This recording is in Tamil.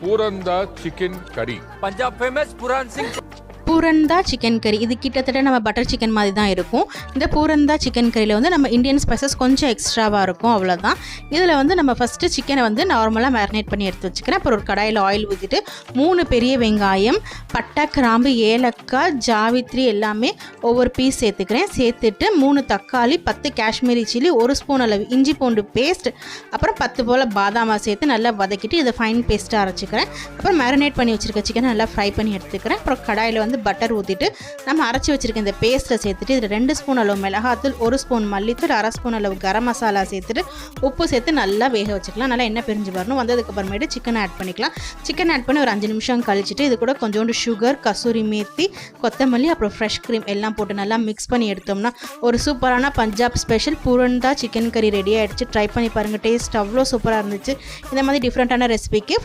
பூரந்தா chicken curry. Punjab famous Puran Singh. பூரந்தா சிக்கன் கறி இது கிட்டத்தட்ட நம்ம பட்டர் சிக்கன் மாதிரி தான் இருக்கும். இந்த பூரந்தா சிக்கன் கறியில் வந்து நம்ம இந்தியன் ஸ்பைசஸ் கொஞ்சம் எக்ஸ்ட்ராவாக இருக்கும், அவ்வளோதான். இதில் வந்து நம்ம ஃபஸ்ட்டு சிக்கனை வந்து நார்மலாக மேரினேட் பண்ணி எடுத்து வச்சுக்கிறேன். அப்புறம் ஒரு கடாயில் ஆயில் ஊற்றிட்டு 3 பெரிய வெங்காயம், பட்டை, கிராம்பு, ஏலக்காய், ஜாவித்ரி எல்லாமே ஒவ்வொரு பீஸ் சேர்த்துக்கிறேன். சேர்த்துட்டு 3 தக்காளி, 10 காஷ்மீரி சில்லி, 1 ஸ்பூன் அளவு இஞ்சி பூண்டு பேஸ்ட், அப்புறம் 10 போல் பாதாமா சேர்த்து நல்லா வதக்கிட்டு இதை ஃபைன் பேஸ்ட்டாக அரைச்சிக்கிறேன். அப்புறம் மேரினேட் பண்ணி வச்சுருக்க சிக்கனை நல்லா ஃப்ரை பண்ணி எடுத்துக்கிறேன். அப்புறம் கடாயில் வந்து பட்டர் ஊற்றிட்டு நம்ம அரைச்சி வச்சுருக்க இந்த பேஸ்ட்டை சேர்த்துட்டு இதில் 2 ஸ்பூன் அளவு மிளகாத்தூள், 1 ஸ்பூன் மல்லித்தூள், 1/2 ஸ்பூன் அளவு கரம் மசாலா சேர்த்துட்டு உப்பு சேர்த்து நல்லா வேக வச்சுக்கலாம். நல்லா எண்ணெய் பிரிஞ்சு வரணும். வந்ததுக்கப்புறமேட்டு சிக்கன் ஆட் பண்ணிக்கலாம். சிக்கன் ஆட் பண்ணி ஒரு 5 நிமிஷம் கழிச்சிட்டு இது கூட கொஞ்சோண்டு சுகர், கசூரி மேத்தி, கொத்தமல்லி, அப்புறம் ஃப்ரெஷ் க்ரீம் எல்லாம் போட்டு நல்லா மிக்ஸ் பண்ணி எடுத்தோம்னா ஒரு சூப்பரான பஞ்சாப் ஸ்பெஷல் பூரந்தா சிக்கன் கறி ரெடி ஆகிடுச்சு. ட்ரை பண்ணி பாருங்கள். டேஸ்ட் அவ்வளோ சூப்பராக இருந்துச்சு. இந்த மாதிரி டிஃப்ரெண்ட்டான ரெசிபிக்கு